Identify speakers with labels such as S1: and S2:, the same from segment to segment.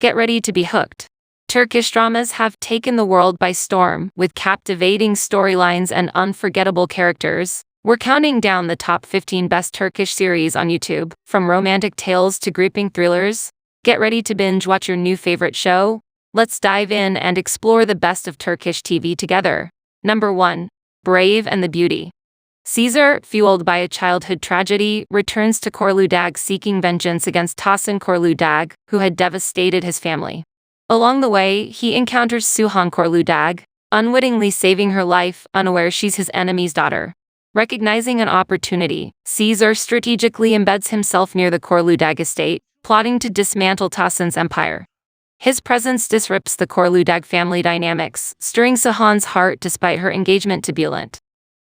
S1: Get ready to be hooked. Turkish dramas have taken the world by storm, with captivating storylines and unforgettable characters. We're counting down the top 15 best Turkish series on YouTube, from romantic tales to gripping thrillers. Get ready to binge watch your new favorite show. Let's dive in and explore the best of Turkish TV together. Number 1. Brave and the Beauty. Caesar, fueled by a childhood tragedy, returns to Korludag seeking vengeance against Tahsin Korludag, who had devastated his family. Along the way, he encounters Suhan Korludag, unwittingly saving her life, unaware she's his enemy's daughter. Recognizing an opportunity, Caesar strategically embeds himself near the Korludag estate, plotting to dismantle Tahsin's empire. His presence disrupts the Korludag family dynamics, stirring Suhan's heart despite her engagement to Bülent.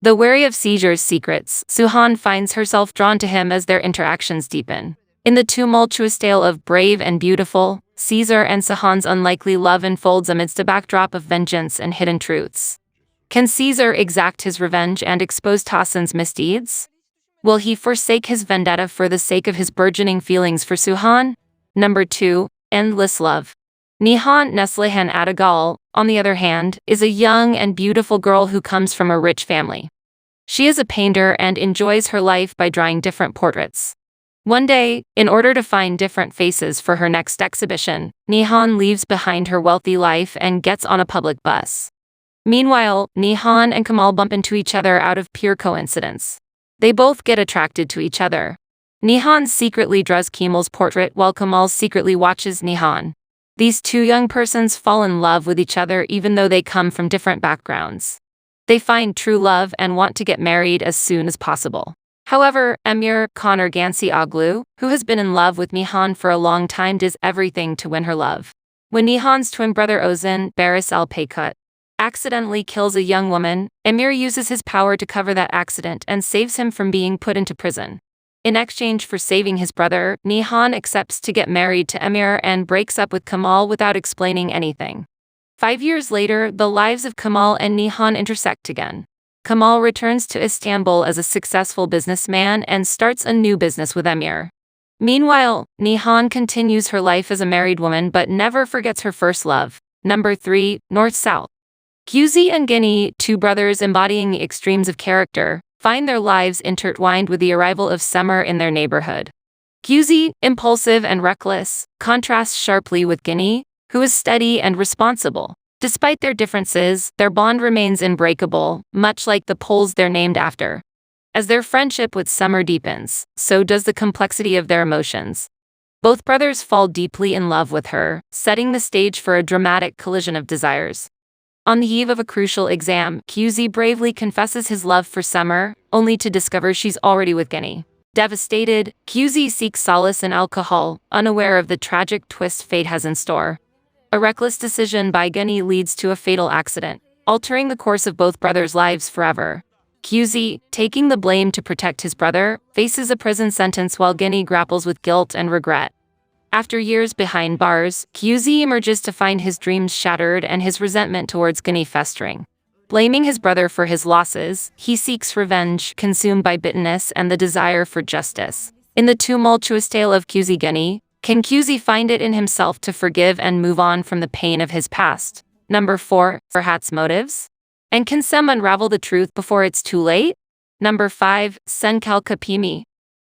S1: Though wary of Caesar's secrets, Suhan finds herself drawn to him as their interactions deepen. In the tumultuous tale of Brave and Beautiful, Caesar and Suhan's unlikely love unfolds amidst a backdrop of vengeance and hidden truths. Can Caesar exact his revenge and expose Tahsin's misdeeds? Will he forsake his vendetta for the sake of his burgeoning feelings for Suhan? Number 2. Endless Love. Nihan Neslihan Adagal, on the other hand, is a young and beautiful girl who comes from a rich family. She is a painter and enjoys her life by drawing different portraits. One day, in order to find different faces for her next exhibition, Nihan leaves behind her wealthy life and gets on a public bus. Meanwhile, Nihan and Kemal bump into each other out of pure coincidence. They both get attracted to each other. Nihan secretly draws Kemal's portrait while Kemal secretly watches Nihan. These two young persons fall in love with each other even though they come from different backgrounds. They find true love and want to get married as soon as possible. However, Emir Conor Gansi Oglu, who has been in love with Nihan for a long time, does everything to win her love. When Nihan's twin brother Ozan Baris Alpaykut accidentally kills a young woman, Emir uses his power to cover that accident and saves him from being put into prison. In exchange for saving his brother, Nihan accepts to get married to Emir and breaks up with Kemal without explaining anything. 5 years later, the lives of Kemal and Nihan intersect again. Kemal returns to Istanbul as a successful businessman and starts a new business with Emir. Meanwhile, Nihan continues her life as a married woman but never forgets her first love. Number 3. North-South. Guzel and Gellin, two brothers embodying the extremes of character, find their lives intertwined with the arrival of summer in their neighborhood. Guzel, impulsive and reckless, contrasts sharply with Gellin, who is steady and responsible. Despite their differences, their bond remains unbreakable, much like the poles they're named after. As their friendship with Summer deepens, so does the complexity of their emotions. Both brothers fall deeply in love with her, setting the stage for a dramatic collision of desires. On the eve of a crucial exam, Guzel bravely confesses his love for Summer, only to discover she's already with Gellin. Devastated, Guzel seeks solace in alcohol, unaware of the tragic twist fate has in store. A reckless decision by Gellin leads to a fatal accident, altering the course of both brothers' lives forever. Guzel, taking the blame to protect his brother, faces a prison sentence while Gellin grapples with guilt and regret. After years behind bars, Guzel emerges to find his dreams shattered and his resentment towards Gellin festering. Blaming his brother for his losses, he seeks revenge, consumed by bitterness and the desire for justice. In the tumultuous tale of Guzel Gellin, can Guzel find it in himself to forgive and move on from the pain of his past? Number 4. Ferhat's motives. And can Sem unravel the truth before it's too late? Number 5. Senkel Kapimi.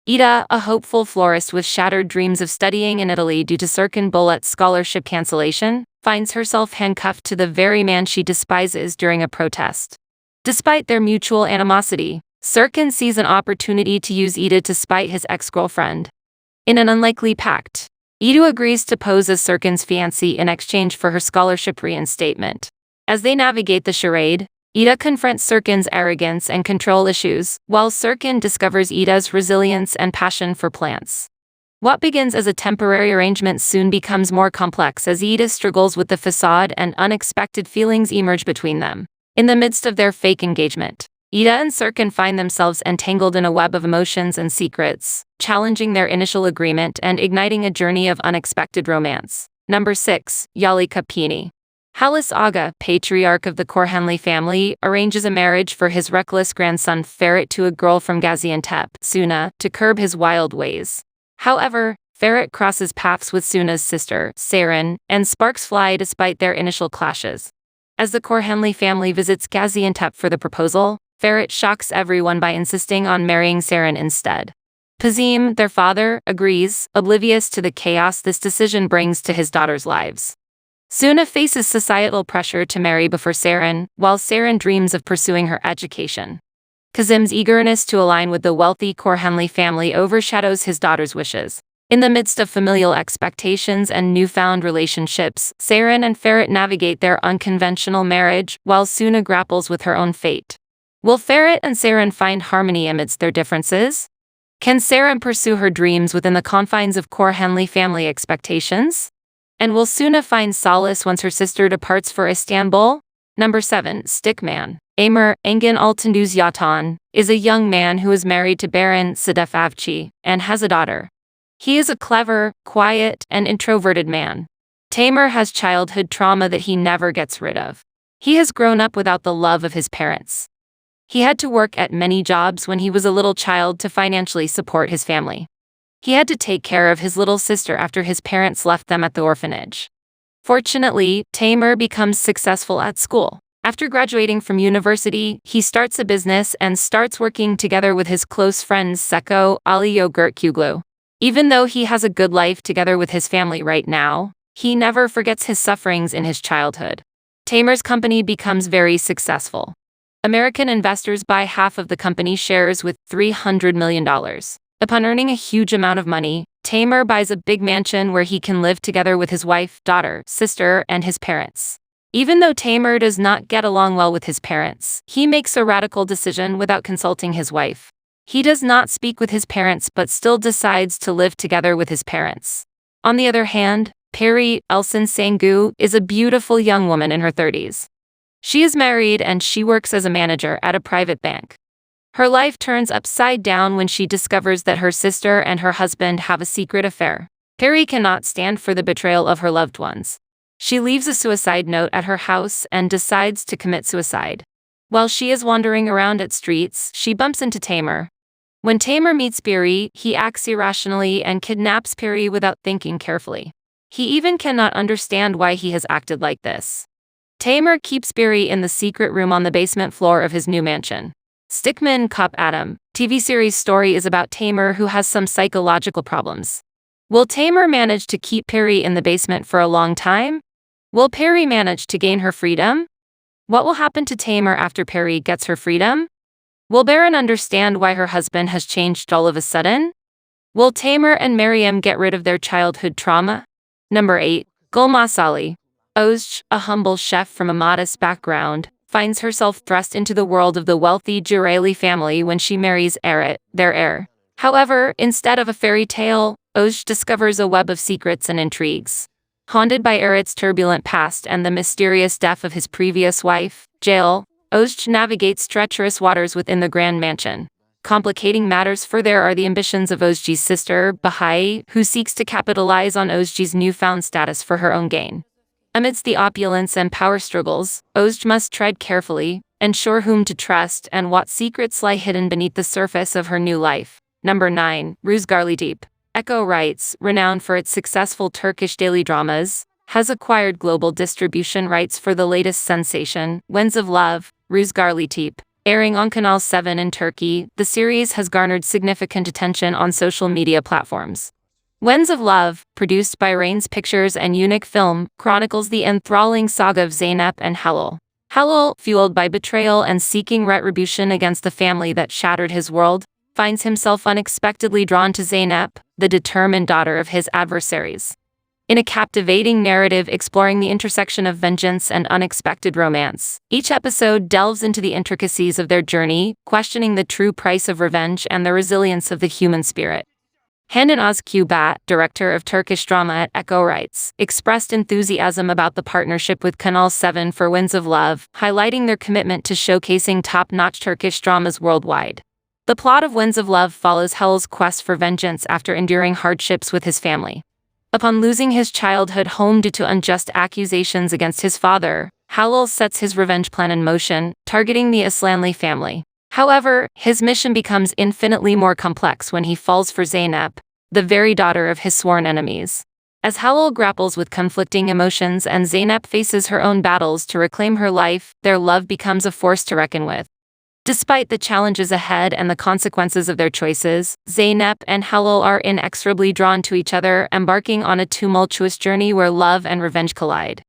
S1: Ida, a hopeful florist with shattered dreams of studying in Italy due to Serkan Bolet's scholarship cancellation, finds herself handcuffed to the very man she despises during a protest. Despite their mutual animosity, Serkan sees an opportunity to use Ida to spite his ex-girlfriend. In an unlikely pact, Ida agrees to pose as Serkan's fiancée in exchange for her scholarship reinstatement. As they navigate the charade, Ida confronts Serkan's arrogance and control issues, while Serkan discovers Ida's resilience and passion for plants. What begins as a temporary arrangement soon becomes more complex as Ida struggles with the facade and unexpected feelings emerge between them. In the midst of their fake engagement, Ida and Serkan find themselves entangled in a web of emotions and secrets, challenging their initial agreement and igniting a journey of unexpected romance. Number 6. Yali Kapini. Halis Aga, patriarch of the Korhanli family, arranges a marriage for his reckless grandson Ferit to a girl from Gaziantep, Suna, to curb his wild ways. However, Ferret crosses paths with Suna's sister, Saren, and sparks fly despite their initial clashes. As the Korhanli family visits Gaziantep for the proposal, Ferret shocks everyone by insisting on marrying Saren instead. Pazim, their father, agrees, oblivious to the chaos this decision brings to his daughters' lives. Suna faces societal pressure to marry before Saren, while Saren dreams of pursuing her education. Kazim's eagerness to align with the wealthy Korhanli family overshadows his daughter's wishes. In the midst of familial expectations and newfound relationships, Saren and Ferret navigate their unconventional marriage, while Suna grapples with her own fate. Will Ferret and Saren find harmony amidst their differences? Can Saren pursue her dreams within the confines of Korhanli family expectations? And will Suna find solace once her sister departs for Istanbul? Number 7. Stickman. Amir Engin Altınduz Yatan is a young man who is married to Baron Sedef Avci and has a daughter. He is a clever, quiet, and introverted man. Tamer has childhood trauma that he never gets rid of. He has grown up without the love of his parents. He had to work at many jobs when he was a little child to financially support his family. He had to take care of his little sister after his parents left them at the orphanage. Fortunately, Tamer becomes successful at school. After graduating from university, he starts a business and starts working together with his close friends Seko, Ali Yogurt Kuglu. Even though he has a good life together with his family right now, he never forgets his sufferings in his childhood. Tamer's company becomes very successful. American investors buy half of the company's shares with $300 million. Upon earning a huge amount of money, Tamer buys a big mansion where he can live together with his wife, daughter, sister, and his parents. Even though Tamer does not get along well with his parents, he makes a radical decision without consulting his wife. He does not speak with his parents but still decides to live together with his parents. On the other hand, Peri Elsin Sangu is a beautiful young woman in her 30s. She is married and she works as a manager at a private bank. Her life turns upside down when she discovers that her sister and her husband have a secret affair. Peri cannot stand for the betrayal of her loved ones. She leaves a suicide note at her house and decides to commit suicide. While she is wandering around at streets, she bumps into Tamer. When Tamer meets Peri, he acts irrationally and kidnaps Peri without thinking carefully. He even cannot understand why he has acted like this. Tamer keeps Peri in the secret room on the basement floor of his new mansion. Stickman Cop Adam TV series story is about Tamer who has some psychological problems. Will Tamer manage to keep Peri in the basement for a long time? Will Peri manage to gain her freedom? What will happen to Tamer after Peri gets her freedom? Will Baron understand why her husband has changed all of a sudden? Will Tamer and Mariam get rid of their childhood trauma? Number 8. Gulmas Ali. Ozge, a humble chef from a modest background, finds herself thrust into the world of the wealthy Jureli family when she marries Erit, their heir. However, instead of a fairy tale, Ozge discovers a web of secrets and intrigues. Haunted by Erit's turbulent past and the mysterious death of his previous wife, Jael, Ozge navigates treacherous waters within the grand mansion. Complicating matters further are the ambitions of Ozge's sister, Bahar, who seeks to capitalize on Ozge's newfound status for her own gain. Amidst the opulence and power struggles, Ozge must tread carefully, ensure whom to trust and what secrets lie hidden beneath the surface of her new life. Number 9. Rüzgarlı Deep. Echo Rights, renowned for its successful Turkish daily dramas, has acquired global distribution rights for the latest sensation, Winds of Love, Rüzgarlı Deep. Airing on Kanal 7 in Turkey, the series has garnered significant attention on social media platforms. Winds of Love, produced by Rains Pictures and Unique Film, chronicles the enthralling saga of Zeynep and Halil. Halil, fueled by betrayal and seeking retribution against the family that shattered his world, finds himself unexpectedly drawn to Zeynep, the determined daughter of his adversaries. In a captivating narrative exploring the intersection of vengeance and unexpected romance, each episode delves into the intricacies of their journey, questioning the true price of revenge and the resilience of the human spirit. Handan Özkubat, director of Turkish drama at Echo Rights, expressed enthusiasm about the partnership with Kanal 7 for Winds of Love, highlighting their commitment to showcasing top-notch Turkish dramas worldwide. The plot of Winds of Love follows Halil's quest for vengeance after enduring hardships with his family. Upon losing his childhood home due to unjust accusations against his father, Halil sets his revenge plan in motion, targeting the Aslanli family. However, his mission becomes infinitely more complex when he falls for Zeynep, the very daughter of his sworn enemies. As Halil grapples with conflicting emotions and Zeynep faces her own battles to reclaim her life, their love becomes a force to reckon with. Despite the challenges ahead and the consequences of their choices, Zeynep and Halil are inexorably drawn to each other, embarking on a tumultuous journey where love and revenge collide.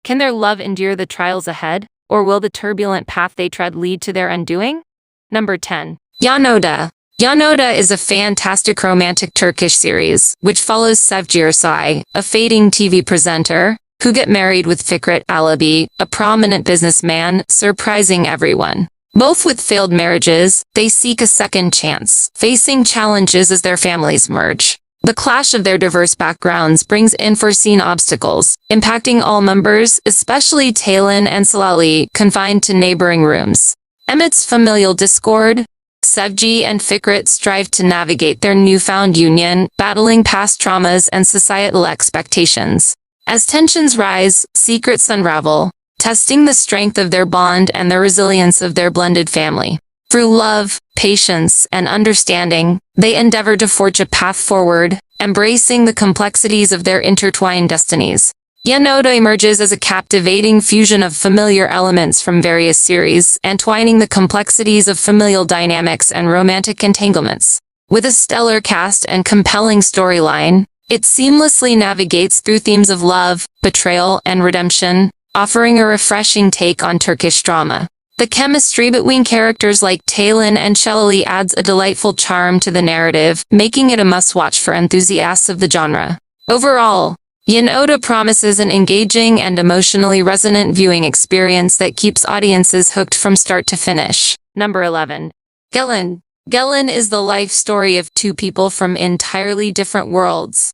S1: Can their love endure the trials ahead, or will the turbulent path they tread lead to their undoing? Number 10. Yanoda. Yanoda is a fantastic romantic Turkish series, which follows Sevgi, a fading TV presenter, who get married with Fikret Alabi, a prominent businessman, surprising everyone. Both with failed marriages, they seek a second chance, facing challenges as their families merge. The clash of their diverse backgrounds brings unforeseen obstacles, impacting all members, especially Taylan and Salali, confined to neighboring rooms. Amidst familial discord, Sevgi and Fikret strive to navigate their newfound union, battling past traumas and societal expectations. As tensions rise, secrets unravel, testing the strength of their bond and the resilience of their blended family. Through love, patience, and understanding, they endeavor to forge a path forward, embracing the complexities of their intertwined destinies. Yanoda emerges as a captivating fusion of familiar elements from various series, entwining the complexities of familial dynamics and romantic entanglements. With a stellar cast and compelling storyline, it seamlessly navigates through themes of love, betrayal, and redemption, offering a refreshing take on Turkish drama. The chemistry between characters like Taylan and Shelly adds a delightful charm to the narrative, making it a must-watch for enthusiasts of the genre. Overall, Yanoda promises an engaging and emotionally resonant viewing experience that keeps audiences hooked from start to finish. Number 11. Gellin. Gellin is the life story of two people from entirely different worlds.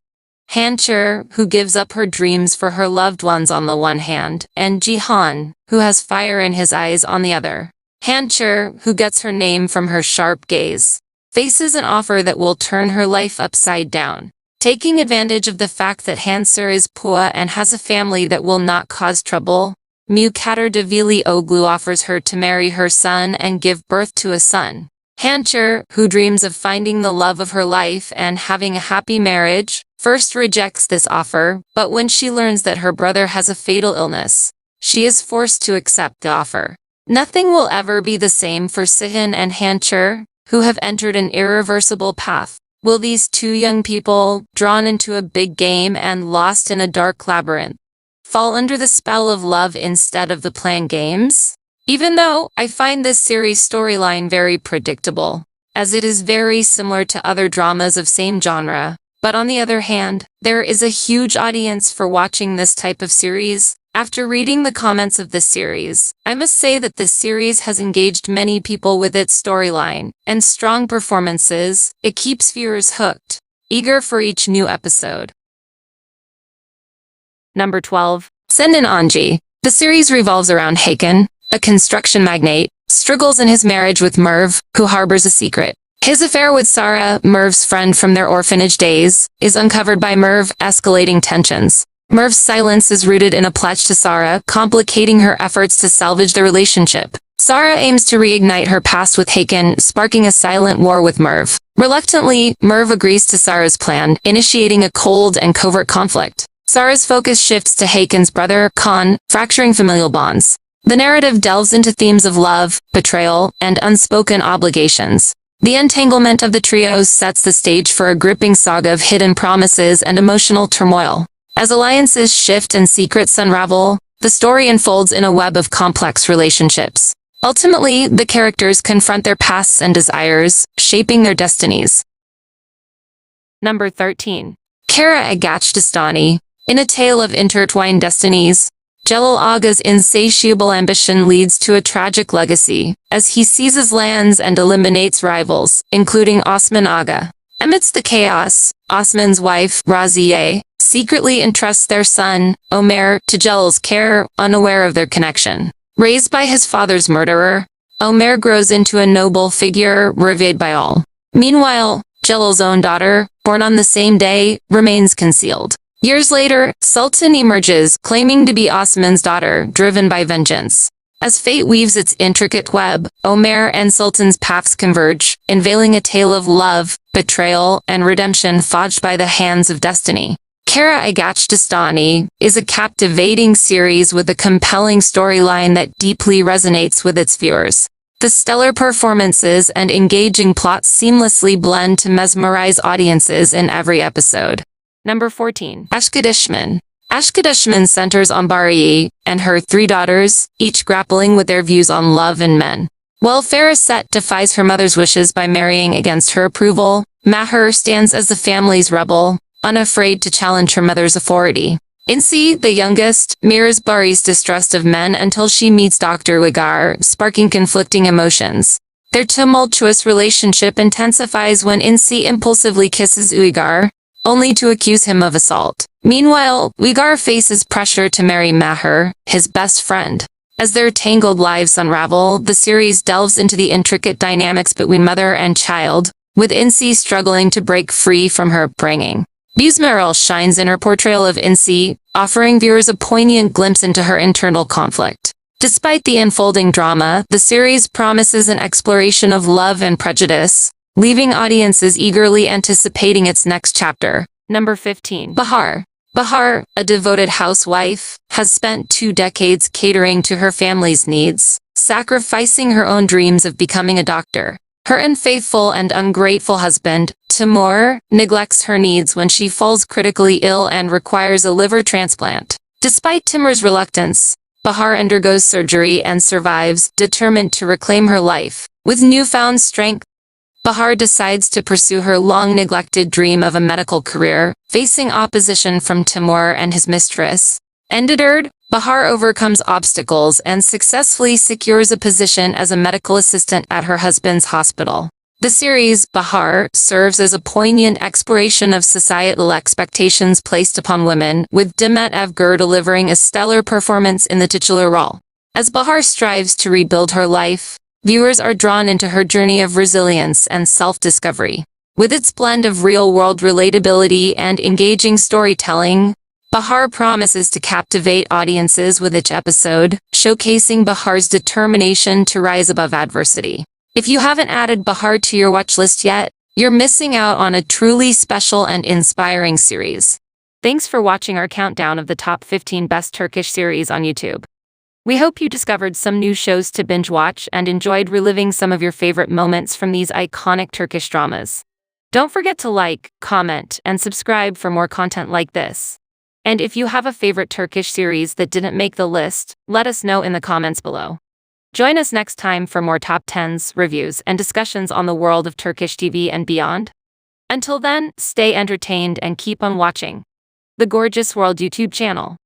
S1: Hancher, who gives up her dreams for her loved ones on the one hand, and Jihan, who has fire in his eyes on the other. Hancher, who gets her name from her sharp gaze, faces an offer that will turn her life upside down. Taking advantage of the fact that Hanser is poor and has a family that will not cause trouble, Mukader Devili Oglu offers her to marry her son and give birth to a son. Hancher, who dreams of finding the love of her life and having a happy marriage, first rejects this offer, but when she learns that her brother has a fatal illness, she is forced to accept the offer. Nothing will ever be the same for Sihan and Hancher, who have entered an irreversible path. Will these two young people, drawn into a big game and lost in a dark labyrinth, fall under the spell of love instead of the planned games? Even though I find this series' storyline very predictable, as it is very similar to other dramas of same genre, but on the other hand, there is a huge audience for watching this type of series. After reading the comments of this series, I must say that this series has engaged many people with its storyline and strong performances. It keeps viewers hooked, eager for each new episode. Number 12. Senin Anji. The series revolves around Hakan, a construction magnate, struggles in his marriage with Merv, who harbors a secret. His affair with Sarah, Merv's friend from their orphanage days, is uncovered by Merv, escalating tensions. Merv's silence is rooted in a pledge to Sarah, complicating her efforts to salvage the relationship. Sarah aims to reignite her past with Hakan, sparking a silent war with Merv. Reluctantly, Merv agrees to Sarah's plan, initiating a cold and covert conflict. Sarah's focus shifts to Hakan's brother, Khan, fracturing familial bonds. The narrative delves into themes of love, betrayal, and unspoken obligations. The entanglement of the trio sets the stage for a gripping saga of hidden promises and emotional turmoil. As alliances shift and secrets unravel, the story unfolds in a web of complex relationships. Ultimately, the characters confront their pasts and desires, shaping their destinies. Number 13. Kara Agac Destani. In a tale of intertwined destinies, Jalal Aga's insatiable ambition leads to a tragic legacy, as he seizes lands and eliminates rivals, including Osman Aga. Amidst the chaos, Osman's wife, Razieh, secretly entrusts their son, Omer, to Jalal's care, unaware of their connection. Raised by his father's murderer, Omer grows into a noble figure, revered by all. Meanwhile, Jalal's own daughter, born on the same day, remains concealed. Years later, Sultan emerges, claiming to be Osman's daughter, driven by vengeance. As fate weaves its intricate web, Omer and Sultan's paths converge, unveiling a tale of love, betrayal, and redemption forged by the hands of destiny. Agac Destani is a captivating series with a compelling storyline that deeply resonates with its viewers. The stellar performances and engaging plots seamlessly blend to mesmerize audiences in every episode. Number 14. Kadishman. Kadishman centers on Bahar and her 3 daughters, each grappling with their views on love and men. While Set defies her mother's wishes by marrying against her approval, Mahar stands as the family's rebel, unafraid to challenge her mother's authority. Insi, the youngest, mirrors Bahari's distrust of men until she meets Dr. Wigar, sparking conflicting emotions. Their tumultuous relationship intensifies when Insi impulsively kisses Uyghur, only to accuse him of assault. Meanwhile, Uyghur faces pressure to marry Mahar, his best friend. As their tangled lives unravel, the series delves into the intricate dynamics between mother and child, with Insi struggling to break free from her upbringing. Buzmeril shines in her portrayal of Insi, offering viewers a poignant glimpse into her internal conflict. Despite the unfolding drama, the series promises an exploration of love and prejudice, leaving audiences eagerly anticipating its next chapter. Number 15. Bahar. Bahar, a devoted housewife, has spent 2 decades catering to her family's needs, sacrificing her own dreams of becoming a doctor. Her unfaithful and ungrateful husband, Timur, neglects her needs when she falls critically ill and requires a liver transplant. Despite Timur's reluctance, Bahar undergoes surgery and survives, determined to reclaim her life. With newfound strength, Bahar decides to pursue her long-neglected dream of a medical career, facing opposition from Timur and his mistress. Undeterred, Bahar overcomes obstacles and successfully secures a position as a medical assistant at her husband's hospital. The series, Bahar, serves as a poignant exploration of societal expectations placed upon women, with Demet Evgar delivering a stellar performance in the titular role. As Bahar strives to rebuild her life, viewers are drawn into her journey of resilience and self-discovery. With its blend of real-world relatability and engaging storytelling, Bahar promises to captivate audiences with each episode, showcasing Bahar's determination to rise above adversity. If you haven't added Bahar to your watch list yet, you're missing out on a truly special and inspiring series. Thanks for watching our countdown of the top 15 best Turkish series on YouTube. We hope you discovered some new shows to binge watch and enjoyed reliving some of your favorite moments from these iconic Turkish dramas. Don't forget to like, comment, and subscribe for more content like this. And if you have a favorite Turkish series that didn't make the list, let us know in the comments below. Join us next time for more top 10s, reviews, and discussions on the world of Turkish TV and beyond. Until then, stay entertained and keep on watching the Gorgeous World YouTube channel.